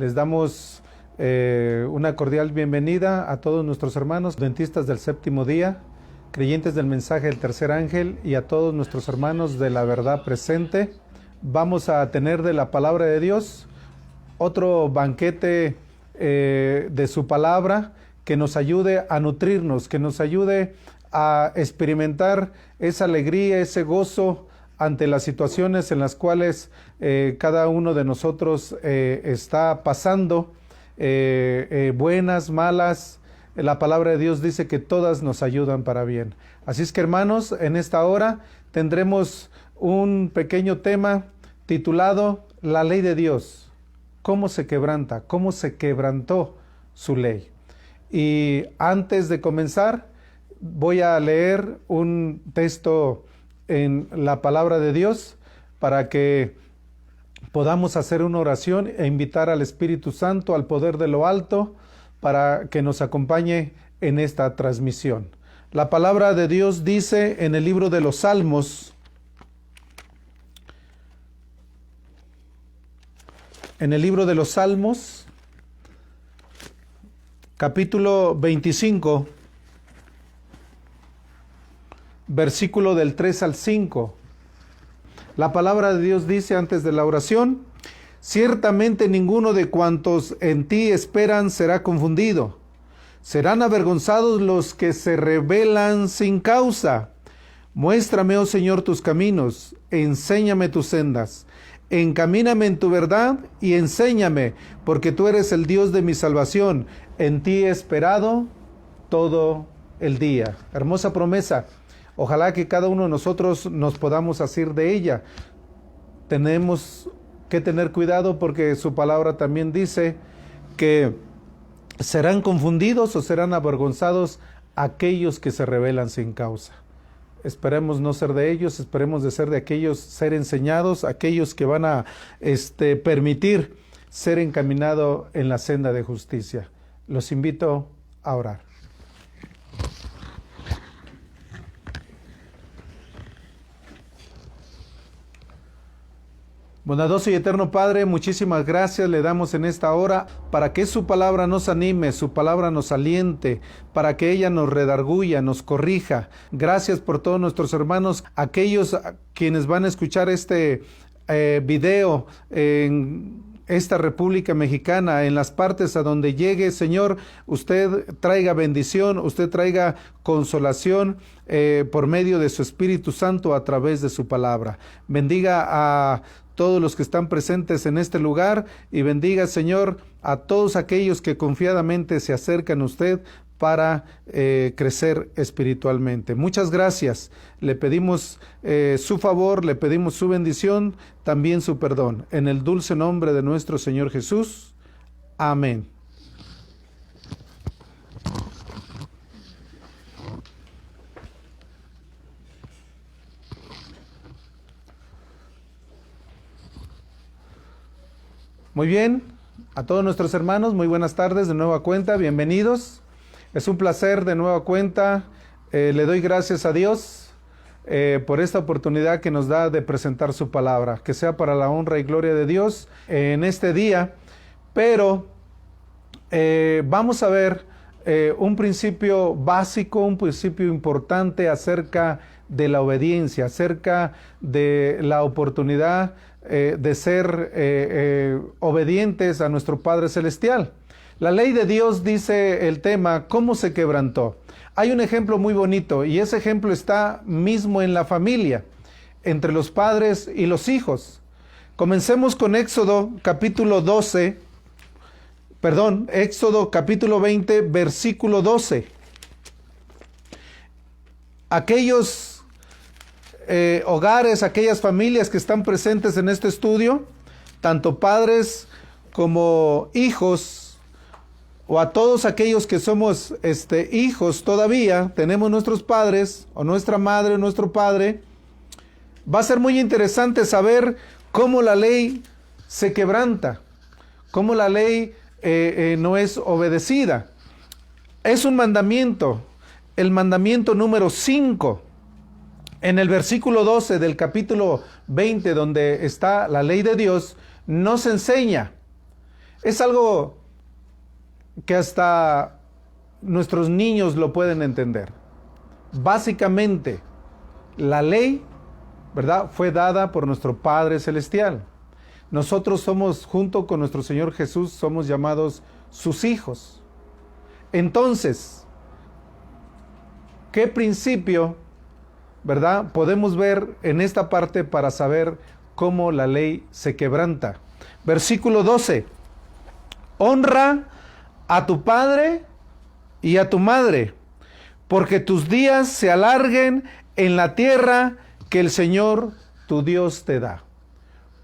Les damos una cordial bienvenida a todos nuestros hermanos adventistas del séptimo día, creyentes del mensaje del tercer ángel y a todos nuestros hermanos de la verdad presente. Vamos a tener de la palabra de Dios otro banquete de su palabra que nos ayude a nutrirnos, que nos ayude a experimentar esa alegría, ese gozo ante las situaciones en las cuales cada uno de nosotros está pasando, buenas, malas. La palabra de Dios dice que todas nos ayudan para bien. Así es que, hermanos, en esta hora tendremos un pequeño tema titulado La ley de Dios. ¿Cómo se quebranta? ¿Cómo se quebrantó su ley? Y antes de comenzar, voy a leer un texto en la palabra de Dios para que podamos hacer una oración e invitar al Espíritu Santo, al poder de lo alto, para que nos acompañe en esta transmisión. La palabra de Dios dice en el libro de los Salmos, capítulo 25, versículo del 3 al 5. La palabra de Dios dice antes de la oración: ciertamente ninguno de cuantos en ti esperan será confundido. Serán avergonzados los que se rebelan sin causa. Muéstrame, oh Señor, tus caminos, enséñame tus sendas. Encamíname en tu verdad y enséñame, porque tú eres el Dios de mi salvación. En ti he esperado todo el día. Hermosa promesa. Ojalá que cada uno de nosotros nos podamos asir de ella. Tenemos que tener cuidado porque su palabra también dice que serán confundidos o serán avergonzados aquellos que se rebelan sin causa. Esperemos no ser de ellos, esperemos de ser de aquellos, ser enseñados, aquellos que van a permitir ser encaminado en la senda de justicia. Los invito a orar. Bondadoso y eterno Padre, muchísimas gracias le damos en esta hora para que su palabra nos anime, su palabra nos aliente, para que ella nos redarguya, nos corrija. Gracias por todos nuestros hermanos, aquellos quienes van a escuchar este video en esta República Mexicana, en las partes a donde llegue. Señor, usted traiga bendición, usted traiga consolación por medio de su Espíritu Santo a través de su palabra. Bendiga a todos los que están presentes en este lugar y bendiga, Señor, a todos aquellos que confiadamente se acercan a usted para crecer espiritualmente. Muchas gracias. Le pedimos su favor, le pedimos su bendición, también su perdón. En el dulce nombre de nuestro Señor Jesús. Amén. Muy bien, a todos nuestros hermanos, muy buenas tardes de nueva cuenta, bienvenidos. Es un placer de nueva cuenta, le doy gracias a Dios por esta oportunidad que nos da de presentar su palabra, que sea para la honra y gloria de Dios en este día. Pero vamos a ver un principio básico, un principio importante acerca de la obediencia, acerca de la oportunidad de ser obedientes a nuestro Padre Celestial. La ley de Dios, dice el tema, ¿cómo se quebrantó? Hay un ejemplo muy bonito y ese ejemplo está mismo en la familia, entre los padres y los hijos. Comencemos con Éxodo capítulo 20, versículo 12. Aquellos hogares, aquellas familias que están presentes en este estudio, tanto padres como hijos, o a todos aquellos que somos hijos todavía, tenemos nuestros padres, o nuestra madre, o nuestro padre, va a ser muy interesante saber cómo la ley se quebranta, cómo la ley no es obedecida. Es un mandamiento, el mandamiento número 5. En el versículo 12 del capítulo 20, donde está la ley de Dios, nos enseña Es algo que hasta nuestros niños lo pueden entender. Básicamente, la ley, ¿verdad?, fue dada por nuestro Padre Celestial. Nosotros somos, junto con nuestro Señor Jesús, somos llamados sus hijos. Entonces, ¿qué principio, verdad, podemos ver en esta parte para saber cómo la ley se quebranta? Versículo 12. Honra a tu padre y a tu madre, porque tus días se alarguen en la tierra que el Señor tu Dios te da.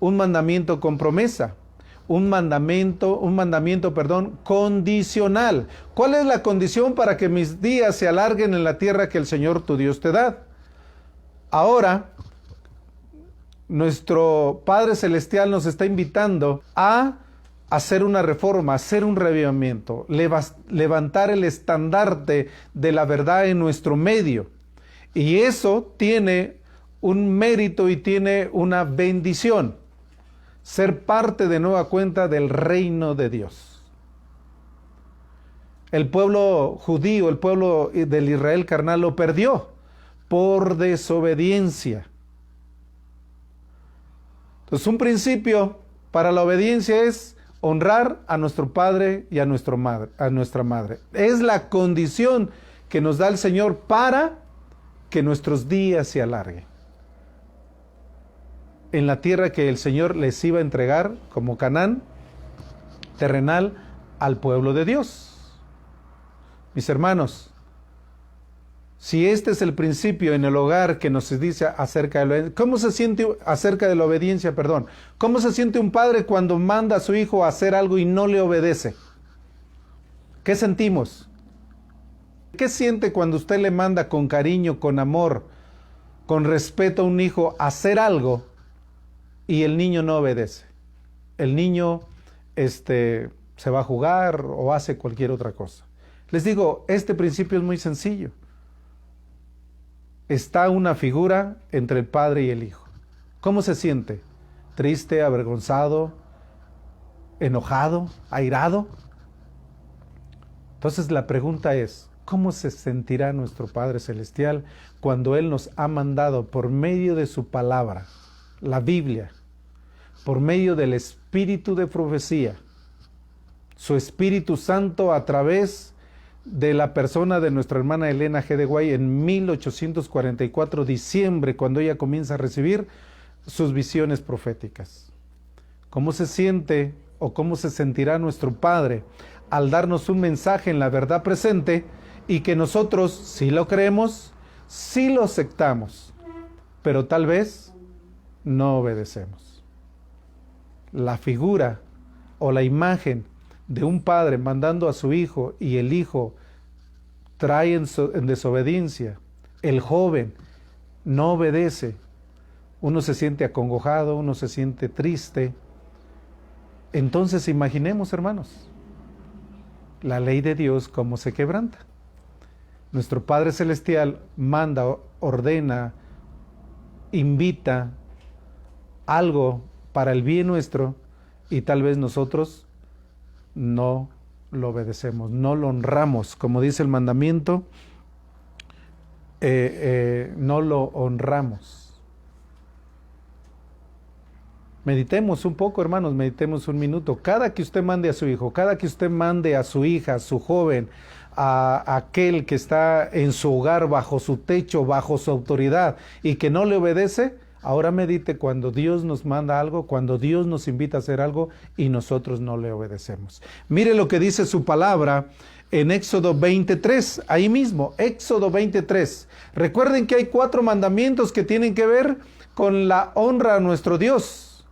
Un mandamiento con promesa, un mandamiento, condicional. ¿Cuál es la condición para que mis días se alarguen en la tierra que el Señor tu Dios te da? Ahora, nuestro Padre Celestial nos está invitando a hacer una reforma, hacer un reavivamiento, levantar el estandarte de la verdad en nuestro medio. Y eso tiene un mérito y tiene una bendición: ser parte de nueva cuenta del reino de Dios. El pueblo judío, el pueblo del Israel carnal, lo perdió por desobediencia. Entonces, un principio para la obediencia es honrar a nuestro padre y a nuestra madre. Es la condición que nos da el Señor para que nuestros días se alarguen en la tierra que el Señor les iba a entregar como Canaán terrenal al pueblo de Dios. Mis hermanos, si este es el principio en el hogar que nos dice acerca de la obediencia, ¿cómo se siente acerca de la obediencia? ¿Cómo se siente un padre cuando manda a su hijo a hacer algo y no le obedece? ¿Qué sentimos? ¿Qué siente cuando usted le manda con cariño, con amor, con respeto a un hijo a hacer algo y el niño no obedece? El niño se va a jugar o hace cualquier otra cosa. Les digo, este principio es muy sencillo. Está una figura entre el padre y el hijo. ¿Cómo se siente? ¿Triste, avergonzado, enojado, airado? Entonces la pregunta es, ¿cómo se sentirá nuestro Padre Celestial cuando Él nos ha mandado por medio de su palabra, la Biblia, por medio del Espíritu de profecía, su Espíritu Santo a través de la persona de nuestra hermana Elena G. de Guay en 1844, diciembre, cuando ella comienza a recibir sus visiones proféticas? ¿Cómo se siente o cómo se sentirá nuestro Padre al darnos un mensaje en la verdad presente y que nosotros sí lo creemos, sí lo aceptamos, pero tal vez no obedecemos? La figura o la imagen de un padre mandando a su hijo y el hijo trae en desobediencia, el joven no obedece, uno se siente acongojado, uno se siente triste. Entonces imaginemos, hermanos, la ley de Dios cómo se quebranta. Nuestro Padre Celestial manda, ordena, invita algo para el bien nuestro y tal vez nosotros no lo obedecemos, no lo honramos, como dice el mandamiento, no lo honramos. Meditemos un poco, hermanos, meditemos un minuto. Cada que usted mande a su hijo, cada que usted mande a su hija, a su joven, a aquel que está en su hogar, bajo su techo, bajo su autoridad, y que no le obedece, ahora medite cuando Dios nos manda algo, cuando Dios nos invita a hacer algo y nosotros no le obedecemos. Mire lo que dice su palabra en Éxodo 23, ahí mismo, Éxodo 23. Recuerden que hay 4 mandamientos que tienen que ver con la honra a nuestro Dios.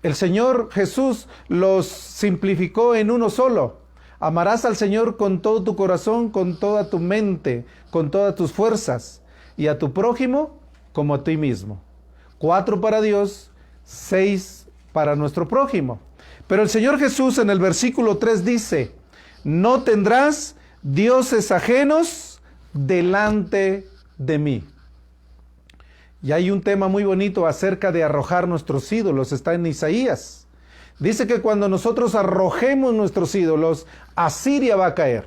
El Señor Jesús los simplificó en uno solo. Amarás al Señor con todo tu corazón, con toda tu mente, con todas tus fuerzas, y a tu prójimo como a ti mismo. 4 para Dios, 6 para nuestro prójimo. Pero el Señor Jesús en el versículo 3 dice, no tendrás dioses ajenos delante de mí. Y hay un tema muy bonito acerca de arrojar nuestros ídolos, está en Isaías. Dice que cuando nosotros arrojemos nuestros ídolos, Asiria va a caer.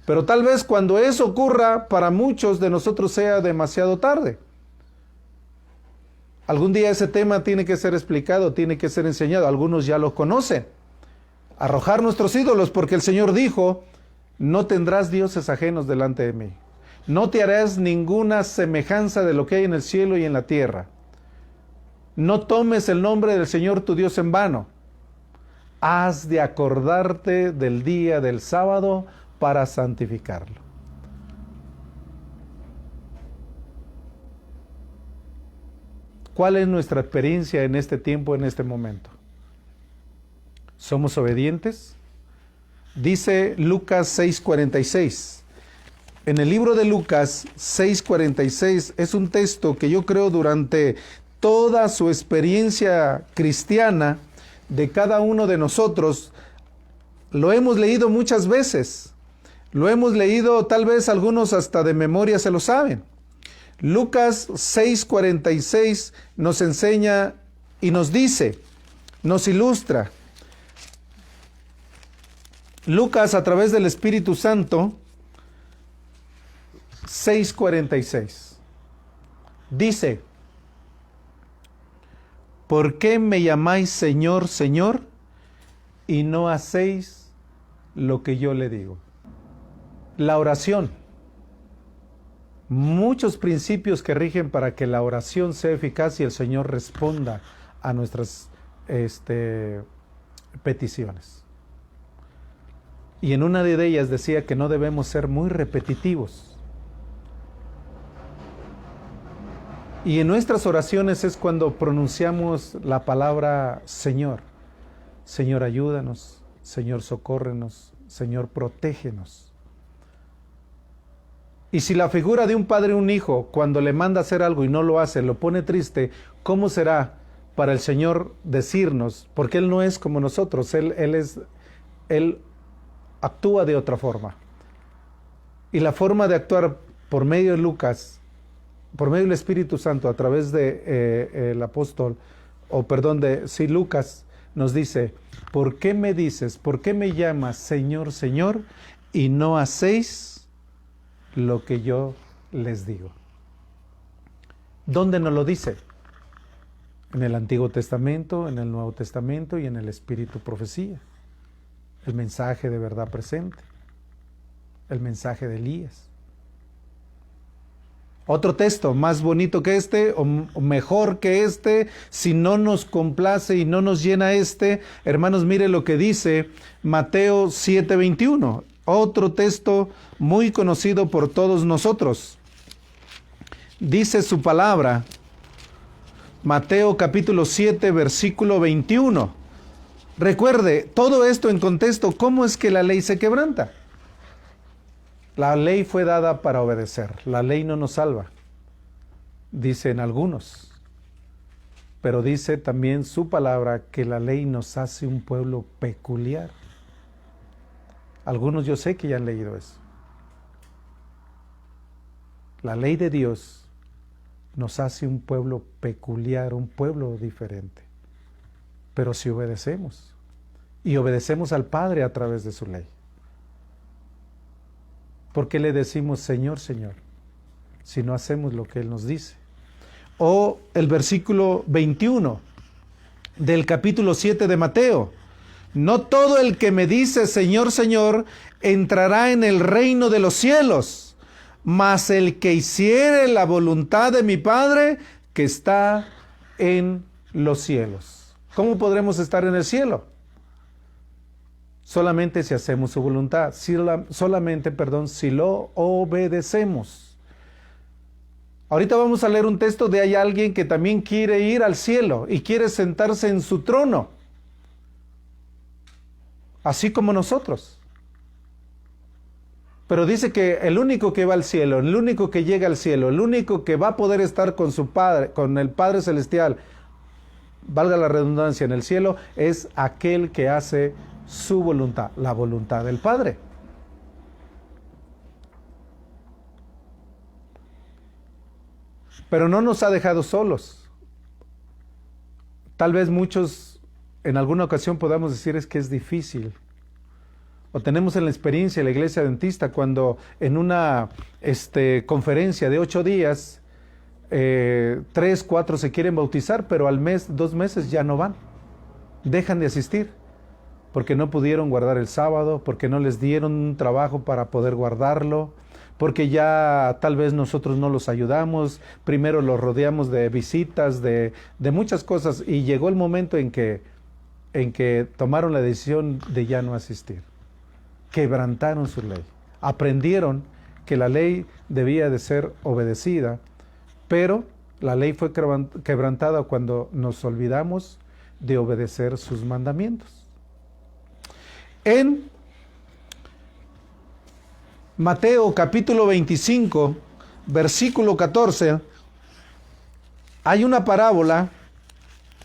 Pero tal vez cuando eso ocurra, para muchos de nosotros sea demasiado tarde. Algún día ese tema tiene que ser explicado, tiene que ser enseñado. Algunos ya lo conocen. Arrojar nuestros ídolos, porque el Señor dijo, no tendrás dioses ajenos delante de mí. No te harás ninguna semejanza de lo que hay en el cielo y en la tierra. No tomes el nombre del Señor tu Dios en vano. Has de acordarte del día del sábado para santificarlo. ¿Cuál es nuestra experiencia en este tiempo, en este momento? ¿Somos obedientes? Dice Lucas 6:46. En el libro de Lucas 6:46 es un texto que yo creo durante toda su experiencia cristiana de cada uno de nosotros, lo hemos leído muchas veces. Lo hemos leído, tal vez algunos hasta de memoria se lo saben. Lucas 6:46 nos enseña y nos dice, nos ilustra. Lucas, a través del Espíritu Santo, 6:46. Dice, ¿por qué me llamáis Señor, Señor, y no hacéis lo que yo le digo? La oración. Muchos principios que rigen para que la oración sea eficaz y el Señor responda a nuestras peticiones. Y en una de ellas decía que no debemos ser muy repetitivos. Y en nuestras oraciones es cuando pronunciamos la palabra Señor. Señor, ayúdanos. Señor, socórrenos. Señor, protégenos. Y si la figura de un padre o un hijo, cuando le manda hacer algo y no lo hace, lo pone triste, ¿cómo será para el Señor decirnos? Porque Él no es como nosotros, Él actúa de otra forma. Y la forma de actuar por medio de Lucas, por medio del Espíritu Santo, a través de el apóstol, Lucas nos dice, ¿por qué me dices, por qué me llamas Señor, Señor, y no hacéis lo que yo les digo? ¿Dónde nos lo dice? En el Antiguo Testamento, en el Nuevo Testamento y en el Espíritu Profecía. El mensaje de verdad presente. El mensaje de Elías. Otro texto más bonito que este, o mejor que este, si no nos complace y no nos llena hermanos, mire lo que dice Mateo 7:21. Otro texto muy conocido por todos nosotros. Dice su palabra, Mateo capítulo 7, versículo 21. Recuerde, todo esto en contexto, ¿cómo es que la ley se quebranta? La ley fue dada para obedecer. La ley no nos salva, dicen algunos. Pero dice también su palabra que la ley nos hace un pueblo peculiar. Algunos yo sé que ya han leído eso. La ley de Dios nos hace un pueblo peculiar, un pueblo diferente. Pero si obedecemos, y obedecemos al Padre a través de su ley. ¿Por qué le decimos Señor, Señor? Si no hacemos lo que Él nos dice. O el versículo 21 del capítulo 7 de Mateo. No todo el que me dice Señor, Señor, entrará en el reino de los cielos, mas el que hiciere la voluntad de mi Padre que está en los cielos. ¿Cómo podremos estar en el cielo? Solamente si hacemos su voluntad, si lo obedecemos. Ahorita vamos a leer un texto de hay alguien que también quiere ir al cielo y quiere sentarse en su trono. Así como nosotros. Pero dice que el único que va al cielo, el único que llega al cielo, el único que va a poder estar con su Padre, con el Padre Celestial, valga la redundancia, en el cielo, es aquel que hace su voluntad, la voluntad del Padre. Pero no nos ha dejado solos. Tal vez muchos en alguna ocasión podamos decir es que es difícil. O tenemos en la experiencia de la iglesia adventista cuando en una conferencia de 8 días, 3, 4 se quieren bautizar, pero al mes, 2 meses ya no van. Dejan de asistir porque no pudieron guardar el sábado, porque no les dieron un trabajo para poder guardarlo, porque ya tal vez nosotros no los ayudamos, primero los rodeamos de visitas, de muchas cosas, y llegó el momento en que tomaron la decisión de ya no asistir. Quebrantaron su ley, aprendieron que la ley debía de ser obedecida, pero la ley fue quebrantada cuando nos olvidamos de obedecer sus mandamientos. En Mateo capítulo 25, versículo 14, hay una parábola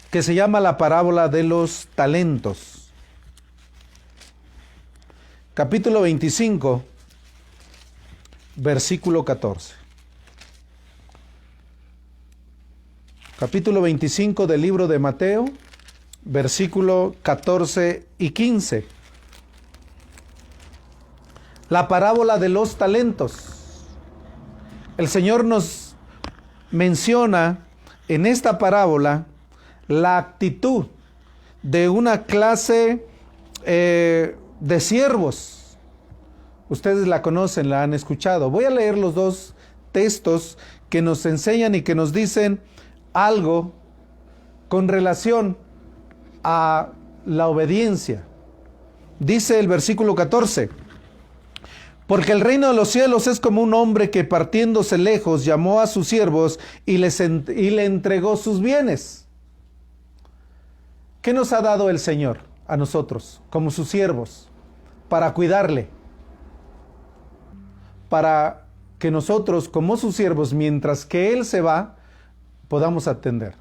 que se llama la parábola de los talentos. Capítulo 25, versículo 14. Capítulo 25 del libro de Mateo, versículo 14 y 15. La parábola de los talentos. El Señor nos menciona en esta parábola la actitud de una clase de siervos. Ustedes la conocen, la han escuchado. Voy a leer los 2 textos que nos enseñan y que nos dicen algo con relación a la obediencia. Dice el versículo 14: porque el reino de los cielos es como un hombre que partiéndose lejos llamó a sus siervos y le entregó sus bienes. ¿Qué nos ha dado el Señor a nosotros como sus siervos? Para cuidarle. Para que nosotros como sus siervos, mientras que Él se va, podamos atender.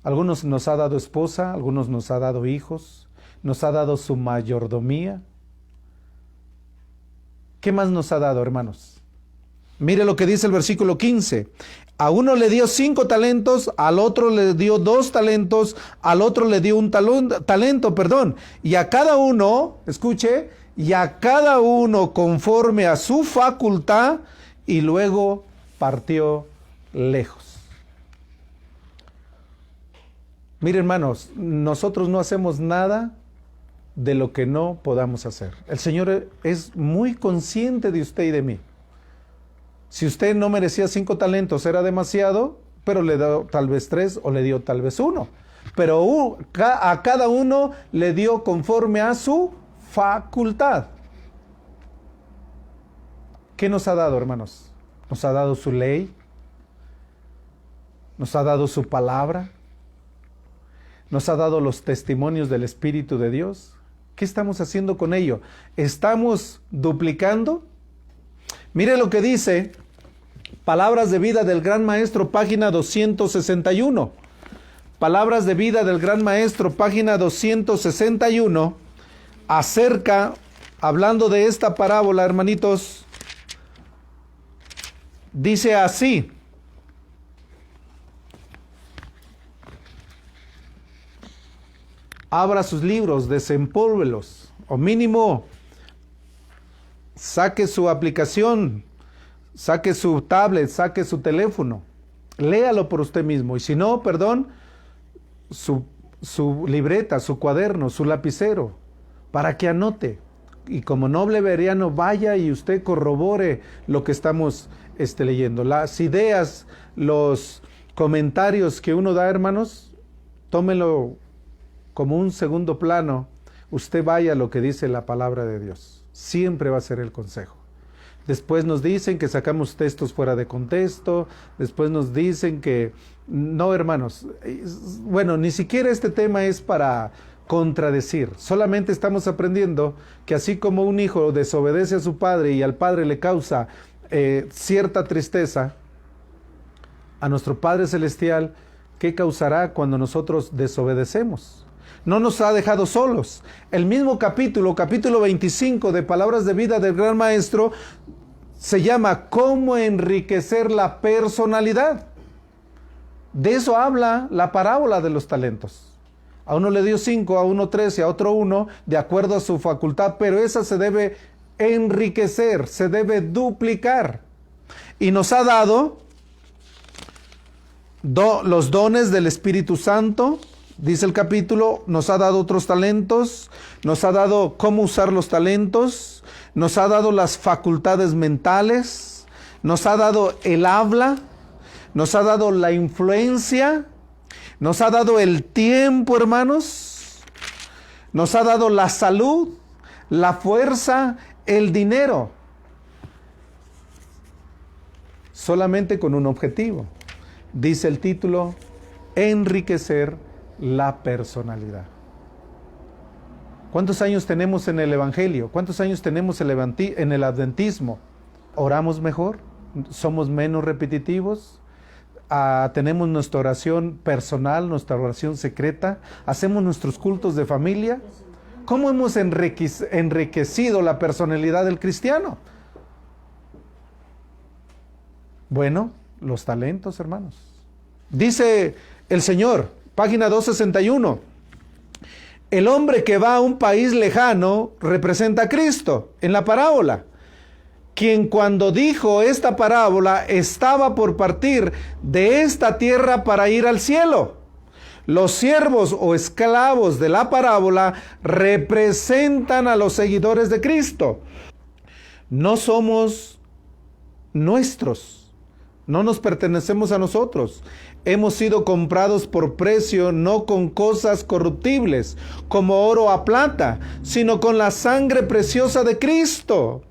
Algunos nos ha dado esposa, algunos nos ha dado hijos, nos ha dado su mayordomía. ¿Qué más nos ha dado, hermanos? Mire lo que dice el versículo 15. A uno le dio 5 talentos, al otro le dio 2 talentos, al otro le dio un talento, y a cada uno, escuche, y a cada uno conforme a su facultad, y luego partió lejos. Mire, hermanos, nosotros no hacemos nada de lo que no podamos hacer. El Señor es muy consciente de usted y de mí. Si usted no merecía 5 talentos, era demasiado, pero le dio tal vez 3 o le dio tal vez 1. Pero a cada uno le dio conforme a su facultad. ¿Qué nos ha dado, hermanos? Nos ha dado su ley, nos ha dado su palabra, nos ha dado los testimonios del Espíritu de Dios. ¿Qué estamos haciendo con ello? ¿Estamos duplicando? Mire lo que dice Palabras de Vida del Gran Maestro, página 261. Palabras de Vida del Gran Maestro, página 261, hablando de esta parábola, hermanitos, dice así: abra sus libros, desempólvelos, o mínimo saque su aplicación, saque su tablet, saque su teléfono, léalo por usted mismo, y si no, su libreta, su cuaderno, su lapicero, para que anote, y como noble bereano vaya y usted corrobore lo que estamos leyendo. Las ideas, los comentarios que uno da, hermanos, tómelo como un segundo plano. Usted vaya a lo que dice la palabra de Dios. Siempre va a ser el consejo. Después nos dicen que sacamos textos fuera de contexto. Después nos dicen que... No, hermanos. Bueno, ni siquiera este tema es para contradecir. Solamente estamos aprendiendo que así como un hijo desobedece a su padre y al padre le causa cierta tristeza, a nuestro Padre Celestial, ¿qué causará cuando nosotros desobedecemos? No nos ha dejado solos. El mismo capítulo 25 de Palabras de Vida del Gran Maestro se llama ¿Cómo enriquecer la personalidad? De eso habla la parábola de los talentos. A uno le dio 5, a uno 3 y a otro 1, de acuerdo a su facultad, pero esa se debe enriquecer, se debe duplicar. Y nos ha dado los dones del Espíritu Santo, dice el capítulo, nos ha dado otros talentos, nos ha dado cómo usar los talentos, nos ha dado las facultades mentales, nos ha dado el habla, nos ha dado la influencia, nos ha dado el tiempo, hermanos, nos ha dado la salud, la fuerza, el dinero, solamente con un objetivo. Dice el título, enriquecer la personalidad. ¿Cuántos años tenemos en el Evangelio? ¿Cuántos años tenemos en el Adventismo? ¿Oramos mejor? ¿Somos menos repetitivos? ¿Tenemos nuestra oración personal, nuestra oración secreta? ¿Hacemos nuestros cultos de familia? ¿Cómo hemos enriquecido la personalidad del cristiano? Bueno, los talentos, hermanos. Dice el Señor, página 261, el hombre que va a un país lejano representa a Cristo en la parábola, quien cuando dijo esta parábola estaba por partir de esta tierra para ir al cielo. Los siervos o esclavos de la parábola representan a los seguidores de Cristo. No somos nuestros, no nos pertenecemos a nosotros. Hemos sido comprados por precio, no con cosas corruptibles, como oro o plata, sino con la sangre preciosa de Cristo,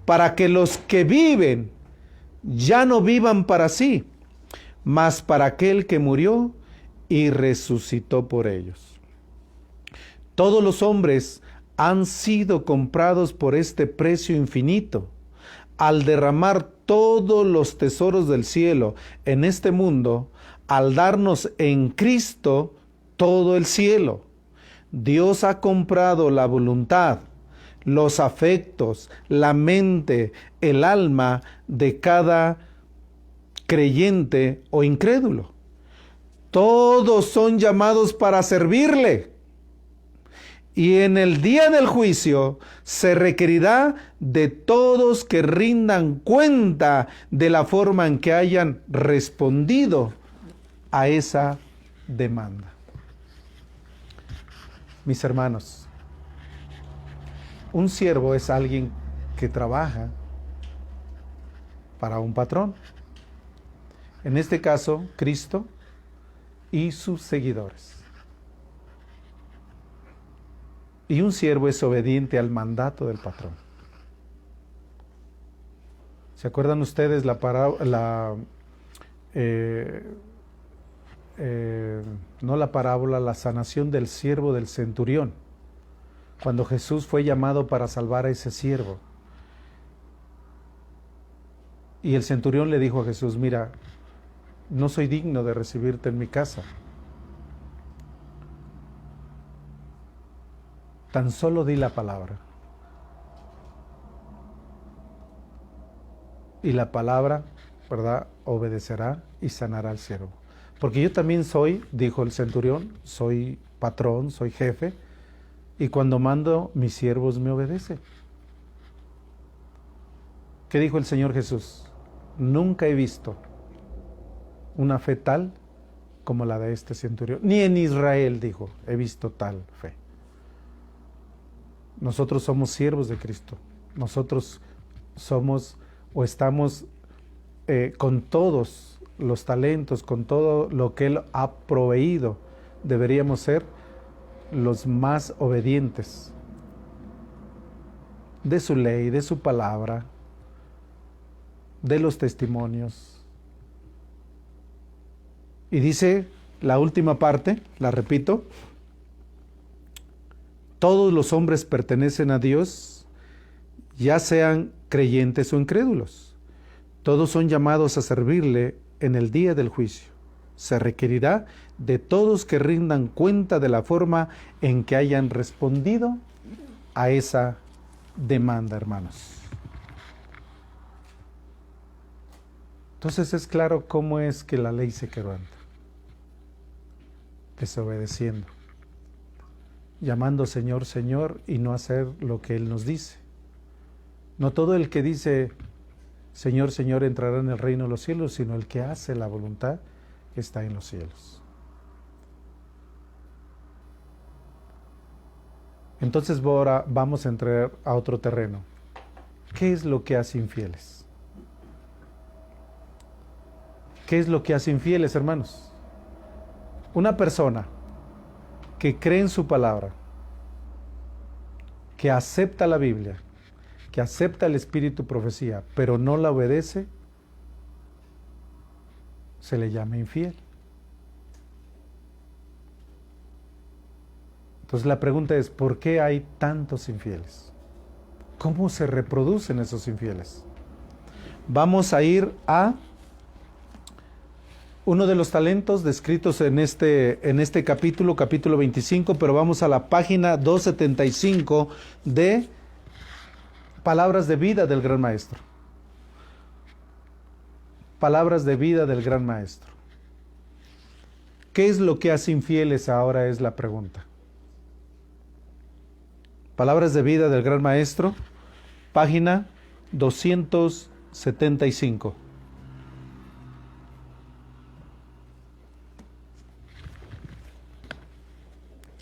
para que los que viven ya no vivan para sí, mas para aquel que murió y resucitó por ellos. Todos los hombres han sido comprados por este precio infinito, al derramar todos los tesoros del cielo en este mundo, al darnos en Cristo todo el cielo. Dios ha comprado la voluntad, los afectos, la mente, el alma de cada creyente o incrédulo. Todos son llamados para servirle. Y en el día del juicio se requerirá de todos que rindan cuenta de la forma en que hayan respondido a esa demanda. Mis hermanos, un siervo es alguien que trabaja para un patrón. En este caso, Cristo y sus seguidores. Y un siervo es obediente al mandato del patrón. ¿Se acuerdan ustedes no la parábola, la sanación del siervo del centurión? Cuando Jesús fue llamado para salvar a ese siervo. Y el centurión le dijo a Jesús, mira, no soy digno de recibirte en mi casa. Tan solo di la palabra. Y la palabra, ¿verdad?, obedecerá y sanará al siervo. Porque yo también soy, dijo el centurión, soy patrón, soy jefe, y cuando mando, mis siervos me obedecen. ¿Qué dijo el Señor Jesús? Nunca he visto una fe tal como la de este centurión. Ni en Israel, dijo, he visto tal fe. Nosotros somos siervos de Cristo. Nosotros somos o estamos con todos los talentos, con todo lo que Él ha proveído. Deberíamos ser los más obedientes de su ley, de su palabra, de los testimonios. Y dice la última parte, la repito, todos los hombres pertenecen a Dios, ya sean creyentes o incrédulos. Todos son llamados a servirle en el día del juicio. Se requerirá de todos que rindan cuenta de la forma en que hayan respondido a esa demanda, hermanos. Entonces es claro cómo es que la ley se quebranta. Desobedeciendo. llamando Señor, Señor, y no hacer lo que Él nos dice. No todo el que dice Señor, Señor entrará en el reino de los cielos, sino el que hace la voluntad que está en los cielos. Entonces ahora vamos a entrar a otro terreno. ¿Qué es lo que hace infieles? ¿Qué es lo que hace infieles, hermanos? Una persona que cree en su palabra, que acepta la Biblia, que acepta el Espíritu profecía, pero no la obedece, se le llama infiel. Entonces la pregunta es, ¿por qué hay tantos infieles? ¿Cómo se reproducen esos infieles? Vamos a ir a uno de los talentos descritos en este capítulo 25, pero vamos a la página 275 de Palabras de Vida del Gran Maestro. Palabras de Vida del Gran Maestro. ¿Qué es lo que hace infieles ahora? Es la pregunta. Palabras de Vida del Gran Maestro, página 275.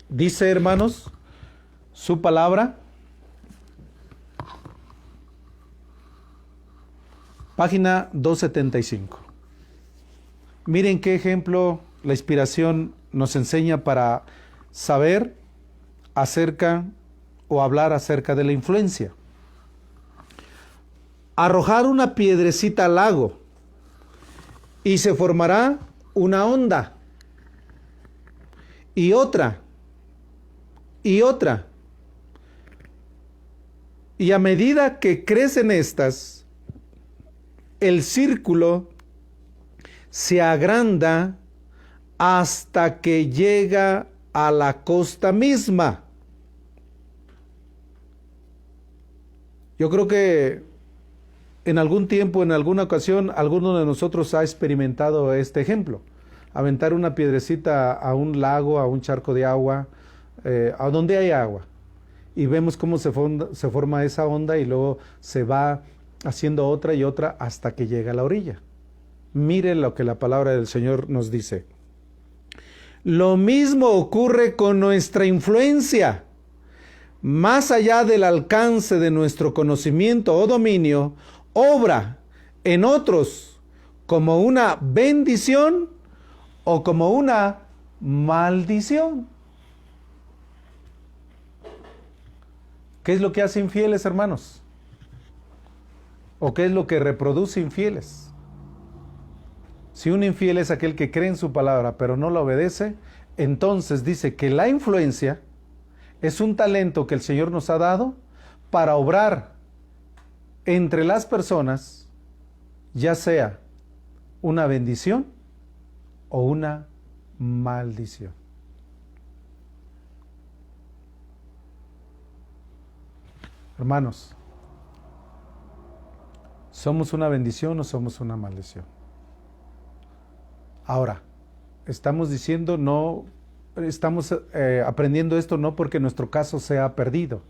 Dice, hermanos, su palabra, página 275. Miren qué ejemplo la inspiración nos enseña para saber acerca o hablar acerca de la influencia. Arrojar una piedrecita al lago y se formará una onda y otra y otra. Y a medida que crecen estas, el círculo se agranda hasta que llega a la costa misma. Yo creo que en algún tiempo, en alguna ocasión, alguno de nosotros ha experimentado este ejemplo. Aventar una piedrecita a un lago, a un charco de agua, a donde hay agua. Y vemos cómo se forma esa onda y luego se va haciendo otra y otra hasta que llega a la orilla. Miren lo que la palabra del Señor nos dice. Lo mismo ocurre con nuestra influencia. Más allá del alcance de nuestro conocimiento o dominio, obra en otros como una bendición o como una maldición. ¿Qué es lo que hace infieles, hermanos? ¿O qué es lo que reproduce infieles? Si un infiel es aquel que cree en su palabra pero no la obedece, entonces dice que la influencia es un talento que el Señor nos ha dado para obrar entre las personas, ya sea una bendición o una maldición. Hermanos, ¿somos una bendición o somos una maldición? Ahora, estamos diciendo no, estamos aprendiendo esto no porque nuestro caso sea perdido,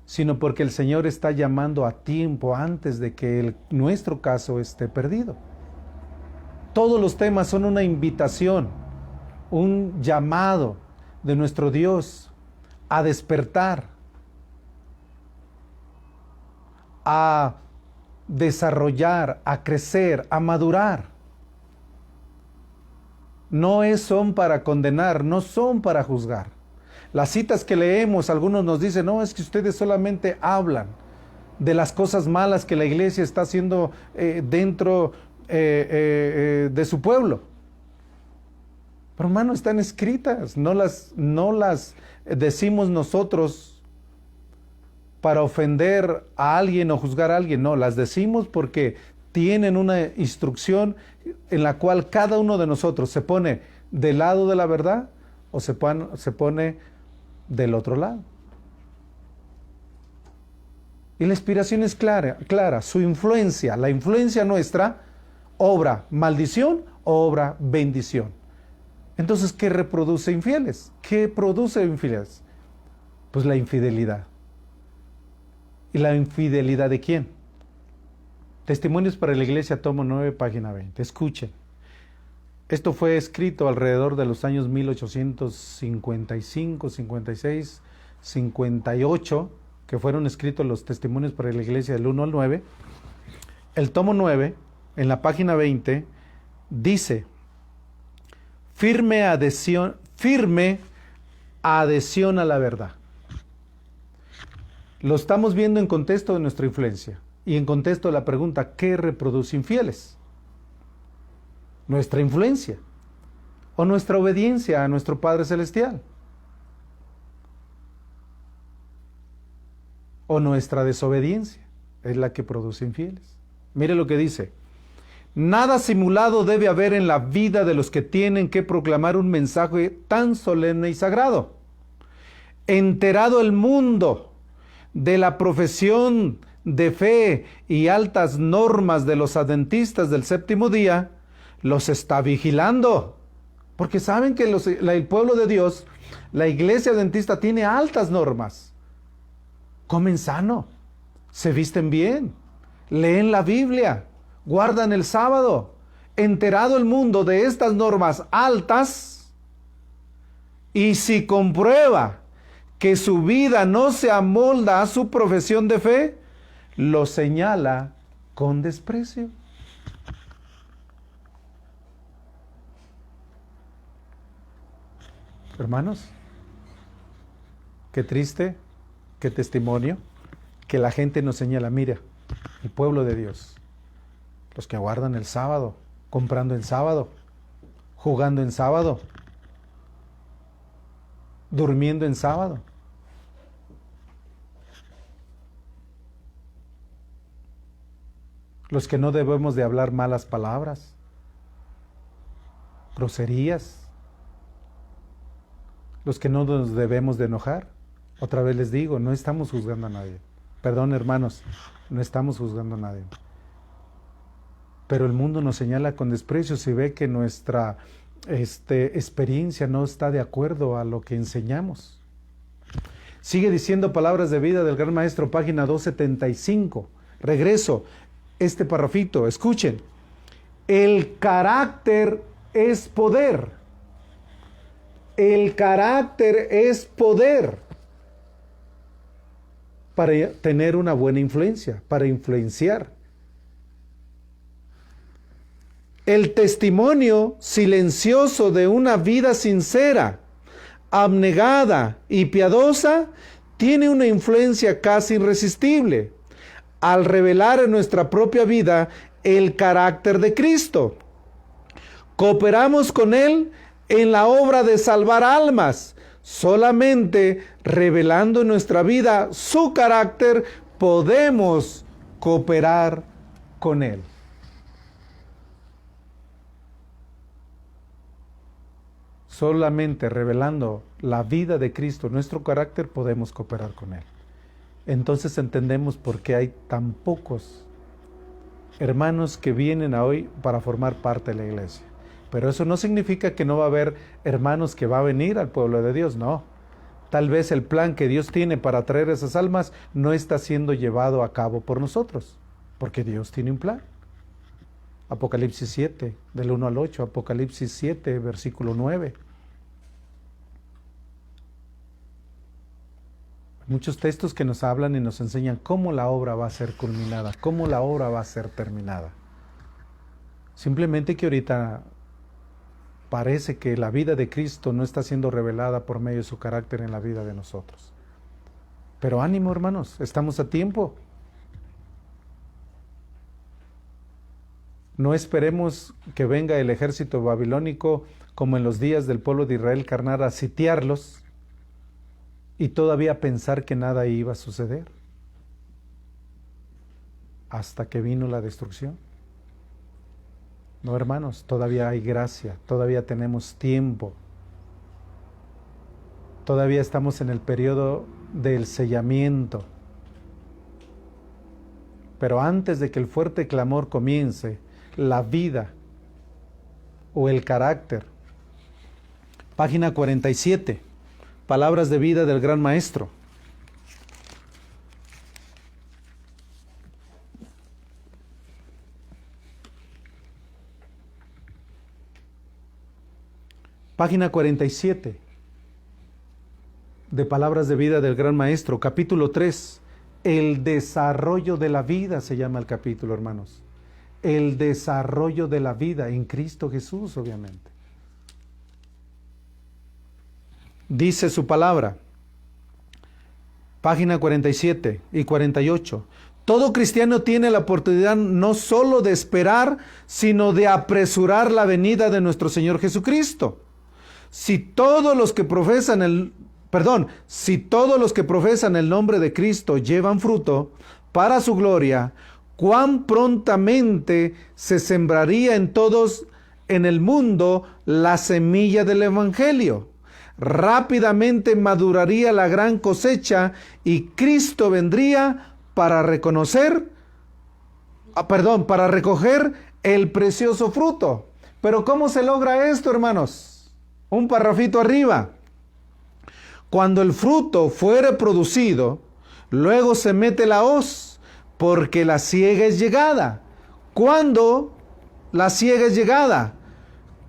sino porque el Señor está llamando a tiempo antes de que nuestro caso esté perdido. Todos los temas son una invitación, un llamado de nuestro Dios a despertar, a desarrollar, a crecer, a madurar. No son para condenar, no son para juzgar. Las citas que leemos, algunos nos dicen, no, es que ustedes solamente hablan de las cosas malas que la iglesia está haciendo dentro de su pueblo. Pero hermano, están escritas, no las decimos nosotros para ofender a alguien o juzgar a alguien, no, las decimos porque tienen una instrucción en la cual cada uno de nosotros se pone del lado de la verdad o se pone del otro lado. Y la inspiración es clara, su influencia, la influencia nuestra, obra maldición o obra bendición. Entonces, ¿qué reproduce infieles? ¿Qué produce infieles? Pues la infidelidad. ¿Y la infidelidad de quién? Testimonios para la Iglesia, tomo 9, página 20. Escuchen. Esto fue escrito alrededor de los años 1855, 56, 58, que fueron escritos los testimonios para la Iglesia del 1 al 9. El tomo 9, en la página 20, dice: firme adhesión a la verdad. Lo estamos viendo en contexto de nuestra influencia y en contexto de la pregunta: ¿qué reproduce infieles? ¿Nuestra influencia o nuestra obediencia a nuestro Padre Celestial? ¿O nuestra desobediencia es la que produce infieles? Mire lo que dice: nada simulado debe haber en la vida de los que tienen que proclamar un mensaje tan solemne y sagrado. Enterado el mundo de la profesión de fe y altas normas de los adventistas del séptimo día, los está vigilando, porque saben que el pueblo de Dios, la iglesia adventista, tiene altas normas. Comen sano, se visten bien, leen la Biblia, guardan el sábado. Enterado el mundo de estas normas altas, y si comprueba que su vida no se amolda a su profesión de fe, lo señala con desprecio. Hermanos, qué triste, qué testimonio, que la gente nos señala: mira, el pueblo de Dios, los que guardan el sábado, comprando en sábado, jugando en sábado, durmiendo en sábado. Los que no debemos de hablar malas palabras, groserías, los que no nos debemos de enojar. Otra vez les digo, no estamos juzgando a nadie. Perdón, hermanos, no estamos juzgando a nadie. Pero el mundo nos señala con desprecio si ve que nuestra experiencia no está de acuerdo a lo que enseñamos. Sigue diciendo Palabras de Vida del Gran Maestro, página 275. Regreso, este parrafito, escuchen. El carácter es poder. El carácter es poder para tener una buena influencia, para influenciar. El testimonio silencioso de una vida sincera, abnegada y piadosa tiene una influencia casi irresistible al revelar en nuestra propia vida el carácter de Cristo. Cooperamos con Él en la obra de salvar almas. Solamente revelando en nuestra vida su carácter podemos cooperar con Él. Solamente revelando la vida de Cristo, nuestro carácter, podemos cooperar con Él. Entonces entendemos por qué hay tan pocos hermanos que vienen a hoy para formar parte de la iglesia. Pero eso no significa que no va a haber hermanos que va a venir al pueblo de Dios, no. Tal vez el plan que Dios tiene para traer esas almas no está siendo llevado a cabo por nosotros, porque Dios tiene un plan. Apocalipsis 7, del 1 al 8, Apocalipsis 7, versículo 9. Muchos textos que nos hablan y nos enseñan cómo la obra va a ser culminada, cómo la obra va a ser terminada. Simplemente que ahorita parece que la vida de Cristo no está siendo revelada por medio de su carácter en la vida de nosotros. Pero ánimo, hermanos, estamos a tiempo. No esperemos que venga el ejército babilónico como en los días del pueblo de Israel carnal a sitiarlos y todavía pensar que nada iba a suceder hasta que vino la destrucción. No, hermanos, todavía hay gracia, todavía tenemos tiempo. Todavía estamos en el periodo del sellamiento. Pero antes de que el fuerte clamor comience, la vida o el carácter Página 47. Palabras de vida del Gran Maestro. Página 47 de Palabras de Vida del Gran Maestro, capítulo 3. El desarrollo de la vida se llama el capítulo, hermanos. El desarrollo de la vida en Cristo Jesús, obviamente. Dice su palabra, página 47 y 48. Todo cristiano tiene la oportunidad no solo de esperar, sino de apresurar la venida de nuestro Señor Jesucristo. Si todos los que profesan el nombre de Cristo llevan fruto para su gloria, cuán prontamente se sembraría en todos en el mundo la semilla del Evangelio. Rápidamente maduraría la gran cosecha y Cristo vendría para recoger el precioso fruto. Pero ¿cómo se logra esto, hermanos? Un parrafito arriba. Cuando el fruto fuere producido, luego se mete la hoz, porque la siega es llegada. ¿Cuándo la siega es llegada?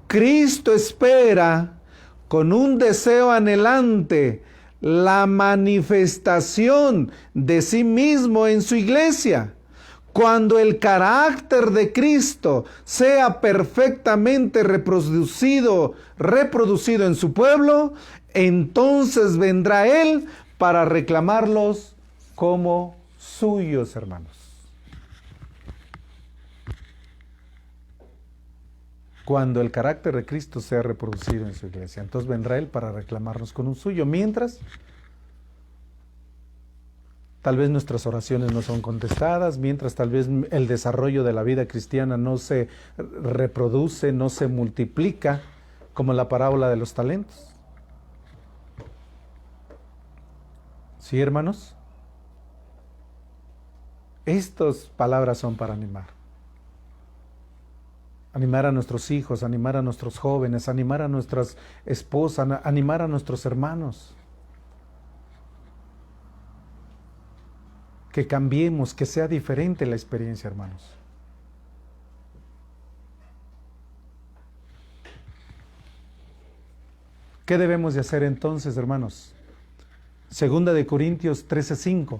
Cristo espera con un deseo anhelante la manifestación de sí mismo en su iglesia. Cuando el carácter de Cristo sea perfectamente reproducido en su pueblo, entonces vendrá Él para reclamarlos como suyos, hermanos. Cuando el carácter de Cristo sea reproducido en su iglesia, entonces vendrá Él para reclamarnos con un suyo. Mientras, tal vez nuestras oraciones no son contestadas, mientras tal vez el desarrollo de la vida cristiana no se reproduce, no se multiplica, como la parábola de los talentos. ¿Sí, hermanos? Estas palabras son para animar. Animar a nuestros hijos, animar a nuestros jóvenes, animar a nuestras esposas, animar a nuestros hermanos. Que cambiemos, que sea diferente la experiencia, hermanos. ¿Qué debemos de hacer entonces, hermanos? Segunda de Corintios 13:5.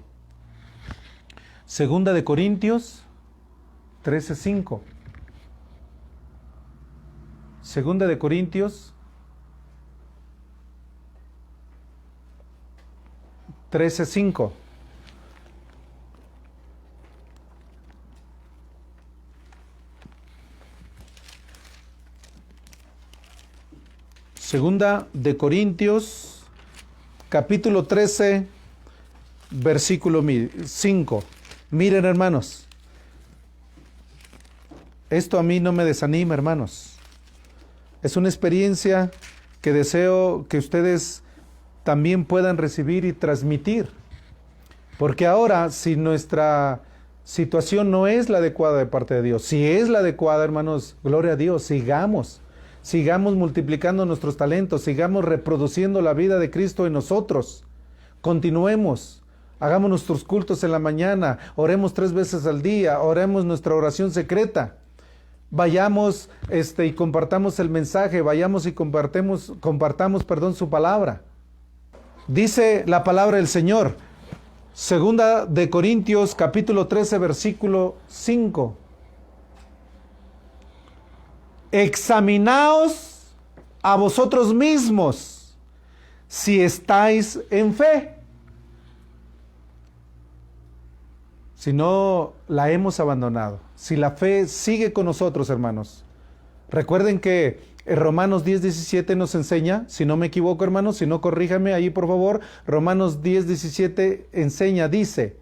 Segunda de Corintios 13:5. Segunda de Corintios 13:5. Segunda de Corintios, capítulo 13, versículo 5. Miren, hermanos, esto a mí no me desanima, hermanos. Es una experiencia que deseo que ustedes también puedan recibir y transmitir. Porque ahora, si nuestra situación no es la adecuada de parte de Dios, si es la adecuada, hermanos, gloria a Dios, sigamos multiplicando nuestros talentos, sigamos reproduciendo la vida de Cristo en nosotros. Continuemos, hagamos nuestros cultos en la mañana, oremos 3 veces al día, oremos nuestra oración secreta. Vayamos y compartamos el mensaje, vayamos y compartamos su palabra. Dice la palabra del Señor, Segunda de Corintios, capítulo 13, versículo 5. Examinaos a vosotros mismos si estáis en fe. Si no la hemos abandonado, si la fe sigue con nosotros, hermanos. Recuerden que Romanos 10:17 nos enseña, si no me equivoco, hermanos, si no, corríjame ahí, por favor. Romanos 10:17 enseña, dice,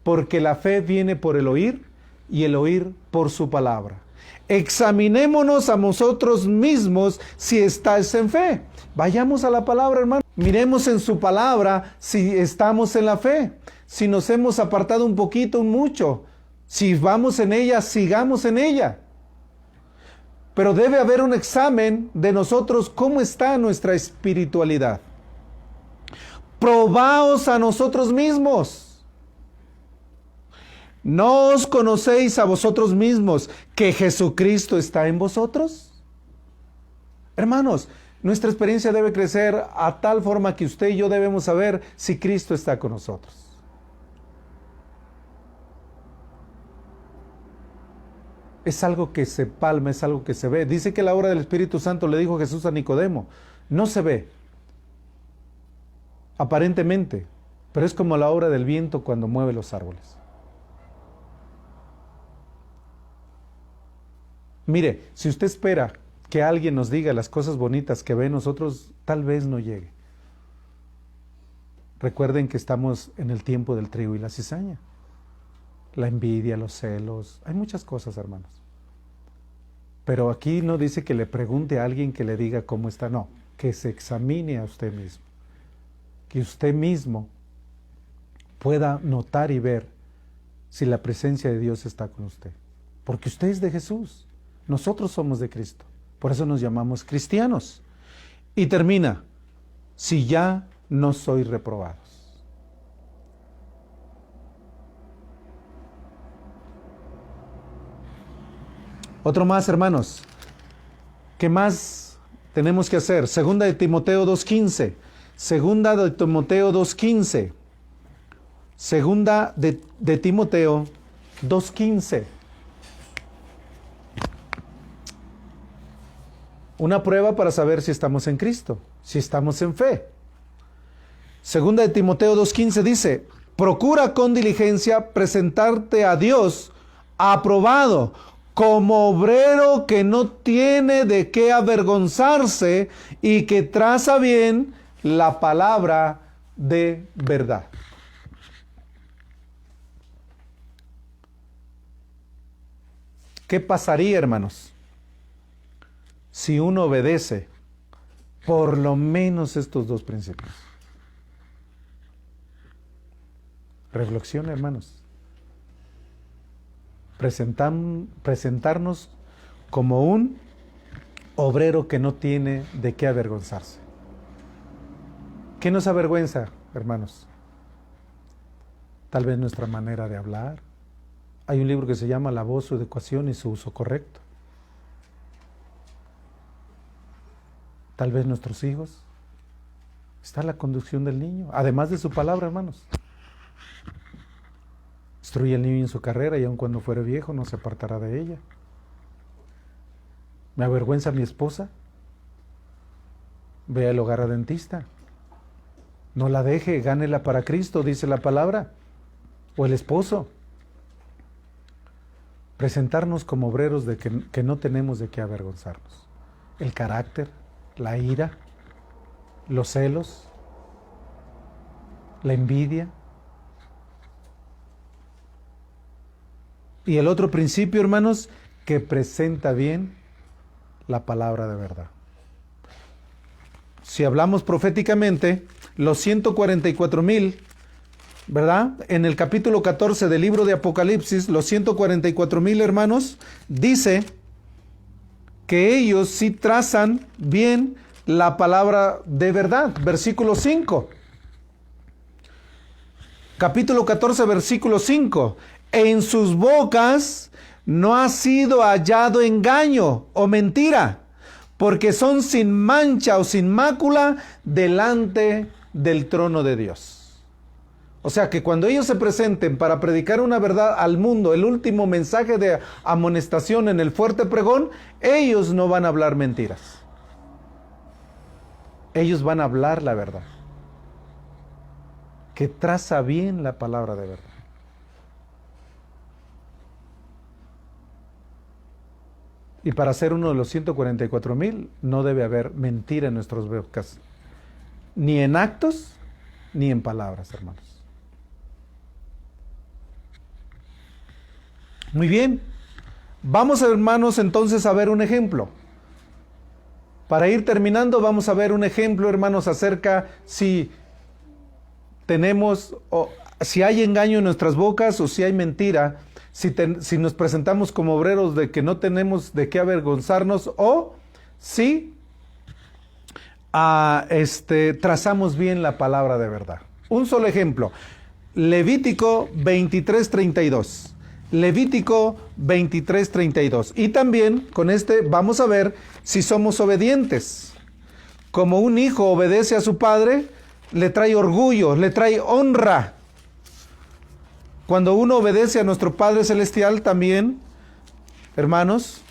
porque la fe viene por el oír y el oír por su palabra. Examinémonos a nosotros mismos si estáis en fe. Vayamos a la palabra, hermano. Miremos en su palabra si estamos en la fe. Si nos hemos apartado un poquito, un mucho. Si vamos en ella, sigamos en ella. Pero debe haber un examen de nosotros, cómo está nuestra espiritualidad. Probaos a nosotros mismos. ¿No os conocéis a vosotros mismos que Jesucristo está en vosotros? Hermanos, nuestra experiencia debe crecer a tal forma que usted y yo debemos saber si Cristo está con nosotros. Es algo que se palma, es algo que se ve. Dice que la obra del Espíritu Santo, le dijo Jesús a Nicodemo, no se ve, aparentemente, pero es como la obra del viento cuando mueve los árboles. Mire, si usted espera que alguien nos diga las cosas bonitas que ve en nosotros, tal vez no llegue. Recuerden que estamos en el tiempo del trigo y la cizaña. La envidia, los celos, hay muchas cosas, hermanos. Pero aquí no dice que le pregunte a alguien que le diga cómo está, no, que se examine a usted mismo. Que usted mismo pueda notar y ver si la presencia de Dios está con usted. Porque usted es de Jesús, nosotros somos de Cristo. Por eso nos llamamos cristianos. Y termina, si ya no sois reprobados. Otro más, hermanos. ¿Qué más tenemos que hacer? Segunda de Timoteo 2:15. Segunda de Timoteo 2:15. Segunda de Timoteo 2:15. Una prueba para saber si estamos en Cristo, si estamos en fe. Segunda de Timoteo 2:15 dice, procura con diligencia presentarte a Dios aprobado, como obrero que no tiene de qué avergonzarse y que traza bien la palabra de verdad. ¿Qué pasaría, hermanos, si uno obedece por lo menos estos dos principios? Reflexión, hermanos. Presentarnos como un obrero que no tiene de qué avergonzarse. ¿Qué nos avergüenza, hermanos? Tal vez nuestra manera de hablar. Hay un libro que se llama La voz, su educación y su uso correcto. Tal vez nuestros hijos. Está la conducción del niño, además de su palabra, hermanos. Instruye al niño en su carrera y aun cuando fuere viejo no se apartará de ella. ¿Me avergüenza mi esposa? Ve al hogar adventista. No la deje, gánela para Cristo, dice la palabra. O el esposo. Presentarnos como obreros de que no tenemos de qué avergonzarnos. El carácter, la ira, los celos, la envidia. Y el otro principio, hermanos, que presenta bien la palabra de verdad. Si hablamos proféticamente, los 144,000, ¿verdad? En el capítulo 14 del libro de Apocalipsis, los 144,000 hermanos, dice que ellos sí trazan bien la palabra de verdad. Versículo 5. Capítulo 14, versículo 5. En sus bocas no ha sido hallado engaño o mentira, porque son sin mancha o sin mácula delante del trono de Dios. O sea que cuando ellos se presenten para predicar una verdad al mundo, el último mensaje de amonestación en el fuerte pregón, ellos no van a hablar mentiras. Ellos van a hablar la verdad, que traza bien la palabra de verdad. Y para ser uno de los 144,000 no debe haber mentira en nuestros bocas, ni en actos, ni en palabras, hermanos. Muy bien, vamos, hermanos, entonces a ver un ejemplo. Para ir terminando, vamos a ver un ejemplo, hermanos, acerca si tenemos, o si hay engaño en nuestras bocas o si hay mentira, si nos presentamos como obreros de que no tenemos de qué avergonzarnos, o si trazamos bien la palabra de verdad. Un solo ejemplo, Levítico 23:32. Levítico 23:32. Y también con vamos a ver si somos obedientes. Como un hijo obedece a su padre, le trae orgullo, le trae honra. Cuando uno obedece a nuestro Padre Celestial también, hermanos,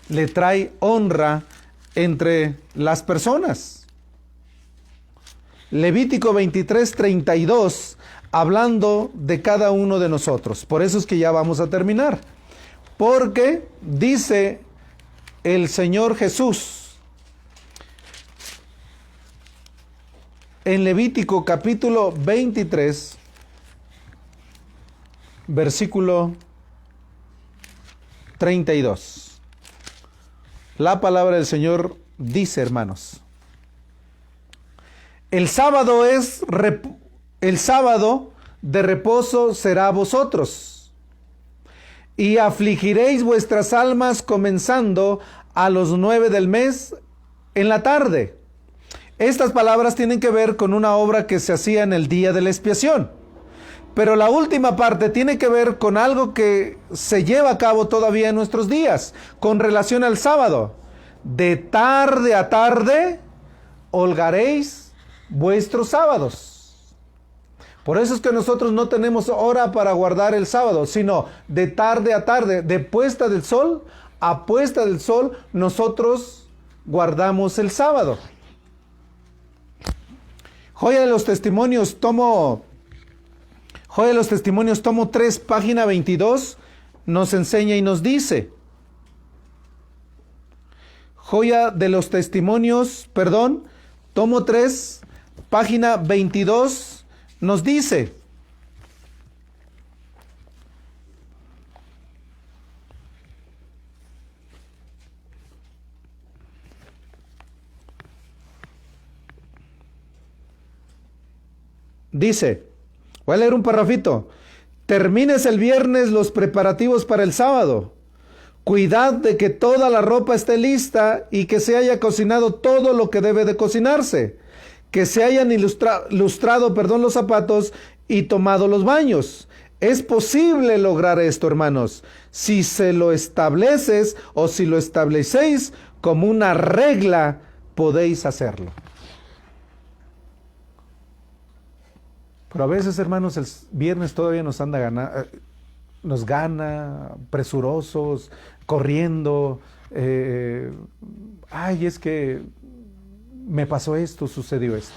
le trae honra entre las personas. Levítico 23:32, hablando de cada uno de nosotros. Por eso es que ya vamos a terminar. Porque dice el Señor Jesús en Levítico capítulo 23, versículo 32. La palabra del Señor dice, hermanos: el sábado de reposo será a vosotros, y afligiréis vuestras almas comenzando a los 9 del mes en la tarde. Estas palabras tienen que ver con una obra que se hacía en el día de la expiación. Pero la última parte tiene que ver con algo que se lleva a cabo todavía en nuestros días, con relación al sábado. De tarde a tarde holgaréis vuestros sábados. Por eso es que nosotros no tenemos hora para guardar el sábado, sino de tarde a tarde, de puesta del sol a puesta del sol, nosotros guardamos el sábado. Joya de los Testimonios, tomo 3, página 22, nos enseña y nos dice. Joya de los Testimonios, tomo 3, página 22, nos dice: voy a leer un parrafito. Termines el viernes los preparativos para el sábado. Cuidad de que toda la ropa esté lista y que se haya cocinado todo lo que debe de cocinarse. Que se hayan lustrado los zapatos y tomado los baños. Es posible lograr esto, hermanos, si se lo estableces o si lo establecéis como una regla, podéis hacerlo. Pero a veces, hermanos, el viernes todavía nos gana presurosos, corriendo. Es que me pasó esto, sucedió esto.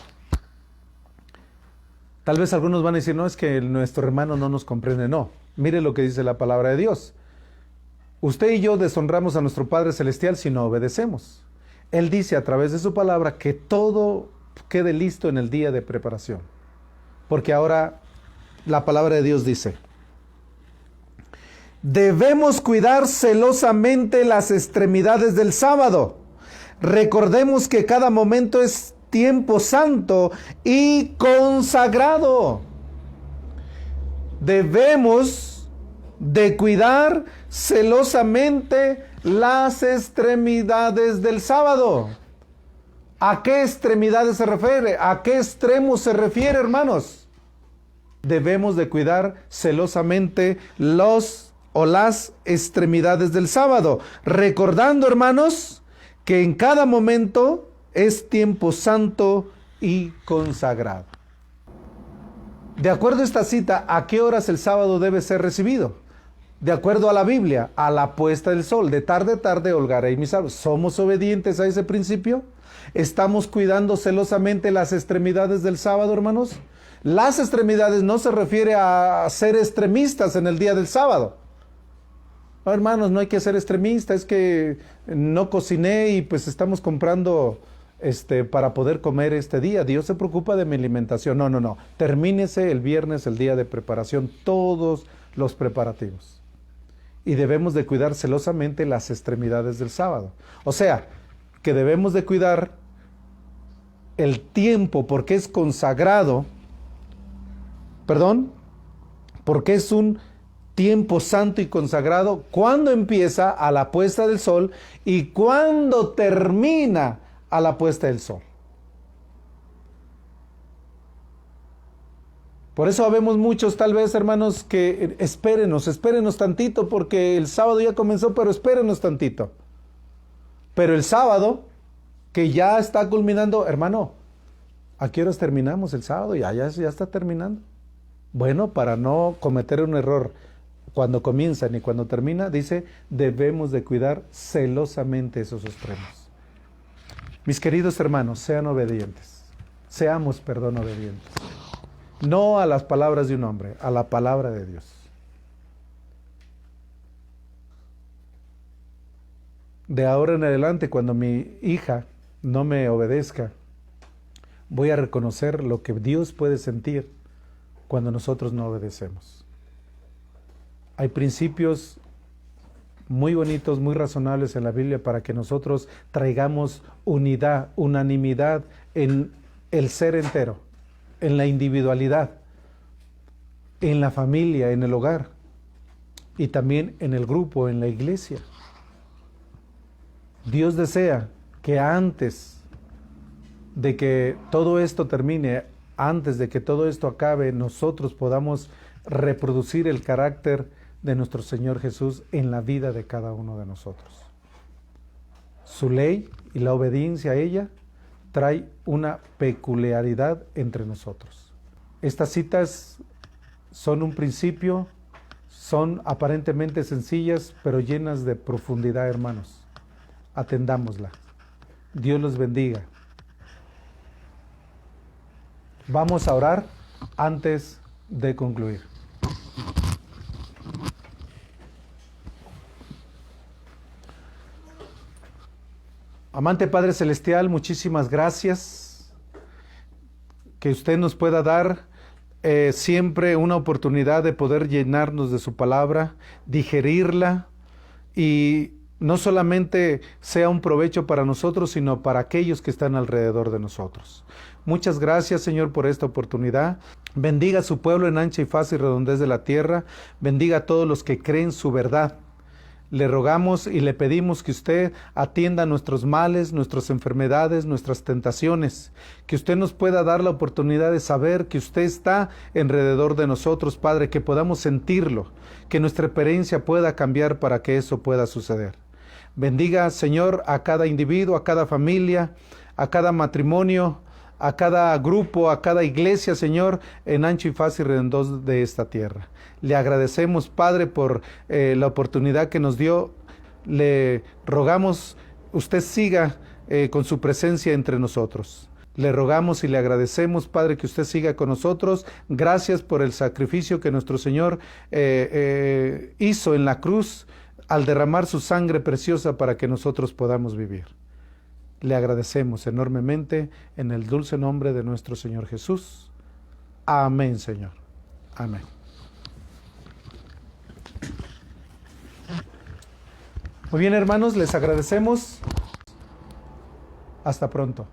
Tal vez algunos van a decir, no, es que nuestro hermano no nos comprende. No, mire lo que dice la palabra de Dios. Usted y yo deshonramos a nuestro Padre Celestial si no obedecemos. Él dice a través de su palabra que todo quede listo en el día de preparación. Porque ahora la palabra de Dios dice: debemos cuidar celosamente las extremidades del sábado. Recordemos que cada momento es tiempo santo y consagrado. Debemos de cuidar celosamente las extremidades del sábado. ¿A qué extremidades se refiere? ¿A qué extremos se refiere, hermanos? Debemos de cuidar celosamente las extremidades del sábado, recordando, hermanos, que en cada momento es tiempo santo y consagrado. De acuerdo a esta cita, ¿a qué horas el sábado debe ser recibido? De acuerdo a la Biblia, a la puesta del sol, de tarde a tarde holgaréis mis sábados. ¿Somos obedientes a ese principio? ¿Estamos cuidando celosamente las extremidades del sábado, hermanos? Las extremidades no se refiere a ser extremistas en el día del sábado. No, hermanos, no hay que ser extremista, es que no cociné y pues estamos comprando para poder comer este día. Dios se preocupa de mi alimentación. No. Termínese el viernes, el día de preparación, todos los preparativos. Y debemos de cuidar celosamente las extremidades del sábado. O sea, que debemos de cuidar el tiempo porque es consagrado, porque es un tiempo santo y consagrado, cuando empieza a la puesta del sol y cuando termina a la puesta del sol. Por eso habemos muchos, tal vez, hermanos, que espérenos tantito, porque el sábado ya comenzó, pero espérenos tantito. Pero el sábado, que ya está culminando, hermano, ¿a qué horas terminamos el sábado? Ya está terminando. Bueno, para no cometer un error cuando comienza ni cuando termina, dice, debemos de cuidar celosamente esos extremos. Mis queridos hermanos, sean obedientes. Seamos, obedientes. No a las palabras de un hombre, a la palabra de Dios. De ahora en adelante, cuando mi hija no me obedezca, voy a reconocer lo que Dios puede sentir cuando nosotros no obedecemos. Hay principios muy bonitos, muy razonables en la Biblia para que nosotros traigamos unidad, unanimidad en el ser entero, en la individualidad, en la familia, en el hogar y también en el grupo, en la iglesia. Dios desea que antes de que todo esto termine, antes de que todo esto acabe, nosotros podamos reproducir el carácter de nuestro Señor Jesús en la vida de cada uno de nosotros. Su ley y la obediencia a ella trae una peculiaridad entre nosotros. Estas citas son un principio, son aparentemente sencillas, pero llenas de profundidad, hermanos. Atendámosla. Dios los bendiga. Vamos a orar antes de concluir. Amante Padre Celestial, muchísimas gracias que usted nos pueda dar siempre una oportunidad de poder llenarnos de su palabra, digerirla y no solamente sea un provecho para nosotros, sino para aquellos que están alrededor de nosotros. Muchas gracias, Señor, por esta oportunidad. Bendiga a su pueblo en ancha y faz y redondez de la tierra. Bendiga a todos los que creen su verdad. Le rogamos y le pedimos que usted atienda nuestros males, nuestras enfermedades, nuestras tentaciones, que usted nos pueda dar la oportunidad de saber que usted está alrededor de nosotros, Padre, que podamos sentirlo, que nuestra experiencia pueda cambiar para que eso pueda suceder. Bendiga, Señor, a cada individuo, a cada familia, a cada matrimonio, a cada grupo, a cada iglesia, Señor, en ancho y faz y redondez de esta tierra. Le agradecemos, Padre, por la oportunidad que nos dio. Le rogamos, usted siga con su presencia entre nosotros. Le rogamos y le agradecemos, Padre, que usted siga con nosotros. Gracias por el sacrificio que nuestro Señor hizo en la cruz al derramar su sangre preciosa para que nosotros podamos vivir. Le agradecemos enormemente en el dulce nombre de nuestro Señor Jesús. Amén, Señor. Amén. Muy bien, hermanos, les agradecemos. Hasta pronto.